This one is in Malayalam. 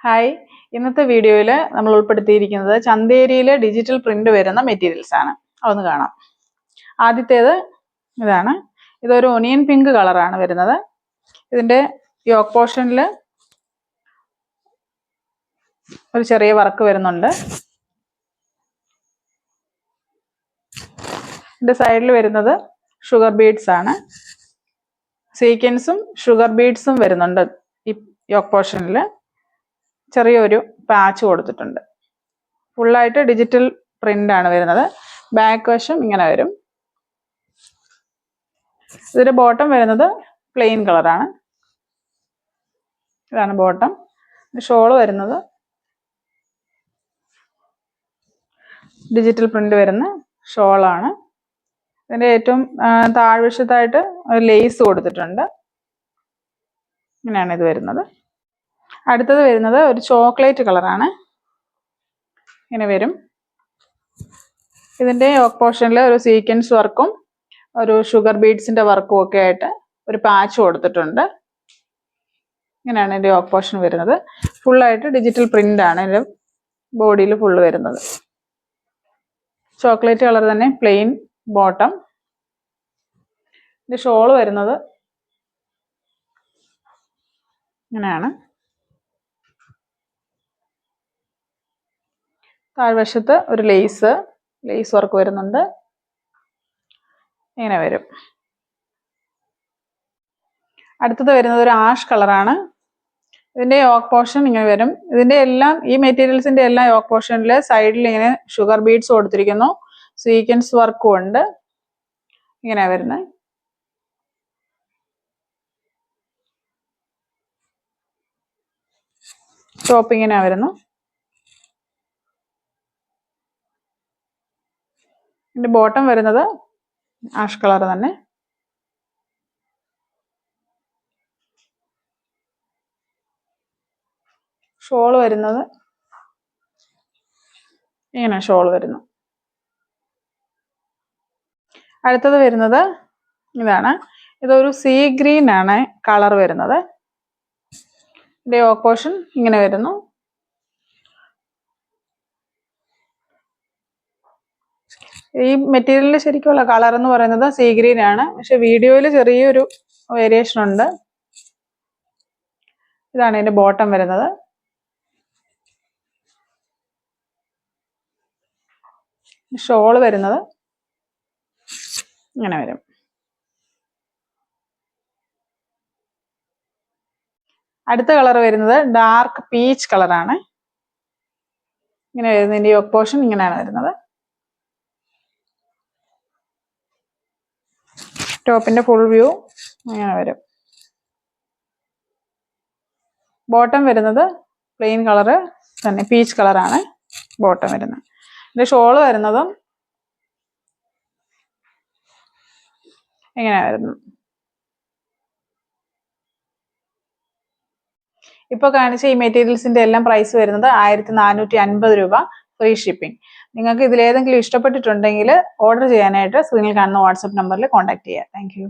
ഹായ്, ഇന്നത്തെ വീഡിയോയിൽ നമ്മൾ ഉൾപ്പെടുത്തിയിരിക്കുന്നത് ചന്തേരിയിലെ ഡിജിറ്റൽ പ്രിന്റ് വരുന്ന മെറ്റീരിയൽസ് ആണ്. അതൊന്ന് കാണാം. ആദ്യത്തേത് ഇതാണ്. ഇതൊരു ഒനിയൻ പിങ്ക് കളറാണ് വരുന്നത്. ഇതിൻ്റെ യോക്ക് പോർഷനിൽ ഒരു ചെറിയ വർക്ക് വരുന്നുണ്ട്. ഇതിൻ്റെ സൈഡിൽ വരുന്നത് ഷുഗർ ബീഡ്സ് ആണ്. സീക്വൻസും ഷുഗർ ബീഡ്സും വരുന്നുണ്ട്. ഈ യോക്ക് പോർഷനിൽ ചെറിയൊരു പാച്ച് കൊടുത്തിട്ടുണ്ട്. ഫുള്ളായിട്ട് ഡിജിറ്റൽ പ്രിന്റ് ആണ് വരുന്നത്. ബാക്ക് വശം ഇങ്ങനെ വരും. ഇതിന്റെ ബോട്ടം വരുന്നത് പ്ലെയിൻ കളറാണ്. ഇതാണ് ബോട്ടം. ഷോള് വരുന്നത് ഡിജിറ്റൽ പ്രിന്റ് വരുന്ന ഷോളാണ്. ഇതിന്റെ ഏറ്റവും താഴ്വശത്തായിട്ട് ലേസ് കൊടുത്തിട്ടുണ്ട്. ഇങ്ങനെയാണ് ഇത് വരുന്നത്. അടുത്തത് വരുന്നത് ഒരു ചോക്ലേറ്റ് കളറാണ്. ഇങ്ങനെ വരും. ഇതിൻ്റെ യോക്ക് പോർഷനിൽ ഒരു സീക്വൻസ് വർക്കും ഒരു ഷുഗർ ബീഡ്സിന്റെ വർക്കും ഒക്കെ ആയിട്ട് ഒരു പാച്ച് കൊടുത്തിട്ടുണ്ട്. ഇങ്ങനെയാണ് ഇതിൻ്റെ യോക്ക് പോർഷൻ വരുന്നത്. ഫുള്ളായിട്ട് ഡിജിറ്റൽ പ്രിന്റ് ആണ് ഇതിൻ്റെ ബോഡിയിൽ ഫുള്ള് വരുന്നത്. ചോക്ലേറ്റ് കളർ തന്നെ പ്ലെയിൻ ബോട്ടം. ഇതിൻ്റെ ഷോള് വരുന്നത് ഇങ്ങനെയാണ്. താഴ്വശത്ത് ഒരു ലേസ് വർക്ക് വരുന്നുണ്ട്. ഇങ്ങനെ വരും. അടുത്തത് വരുന്നത് ഒരു ആഷ് കളറാണ്. ഇതിന്റെ യോക്ക് പോർഷൻ ഇങ്ങനെ വരും. ഇതിന്റെ എല്ലാം ഈ മെറ്റീരിയൽസിന്റെ എല്ലാം യോക്ക് പോർഷനിൽ സൈഡിൽ ഇങ്ങനെ ഷുഗർ ബീഡ്സ് കൊടുത്തിരിക്കുന്നു. സീക്വൻസ് വർക്കും ഉണ്ട്. ഇങ്ങനെ വരുന്നത്. ടോപ്പ് ഇങ്ങനെ വരുന്നു. ഇതിന്റെ ബോട്ടം വരുന്നത് ആഷ് കളർ തന്നെ. ഷോൾ വരുന്നത് ഇങ്ങനെ ഷോൾ വരുന്നു. അടുത്തത് വരുന്നത് ഇതാണ്. ഇതൊരു സീ ഗ്രീൻ ആണ് കളർ വരുന്നത്. ഇതിന്റെ യോക്ക് പോർഷൻ ഇങ്ങനെ വരുന്നു. ഈ മെറ്റീരിയലിന്റെ ശരിക്കുള്ള കളർ എന്ന് പറയുന്നത് സീ ഗ്രീൻ ആണ്. പക്ഷെ വീഡിയോയിൽ ചെറിയൊരു വേരിയേഷൻ ഉണ്ട്. ഇതാണ് ഇതിന്റെ ബോട്ടം വരുന്നത്. ഷോള് വരുന്നത് ഇങ്ങനെ വരും. അടുത്ത കളർ വരുന്നത് ഡാർക്ക് പീച്ച് കളറാണ്. ഇങ്ങനെ വരുന്നത്. ഇതിന്റെ യോക്ക് പോർഷൻ ഇങ്ങനെയാണ് വരുന്നത്. ടോപ്പിന്റെ ഫുൾ വ്യൂ ഇങ്ങനെ വരും. ബോട്ടം വരുന്നത് പ്ലെയിൻ കളറ് തന്നെ പീച്ച് കളറാണ് ബോട്ടം വരുന്നത്. ഇതിന്റെ ഷോള് വരുന്നതും ഇങ്ങനെ വരുന്നു. ഇപ്പോൾ കാണിച്ച ഈ മെറ്റീരിയൽസിന്റെ എല്ലാം പ്രൈസ് വരുന്നത് 1450 രൂപ, ഫ്രീ ഷിപ്പിംഗ്. നിങ്ങൾക്ക് ഇതിലേതെങ്കിലും ഇഷ്ടപ്പെട്ടിട്ടുണ്ടെങ്കിൽ ഓർഡർ ചെയ്യാനായിട്ട് സ്ക്രീനിൽ കാണുന്ന വാട്സപ്പ് നമ്പറിൽ കോൺടാക്ട് ചെയ്യുക. Thank you.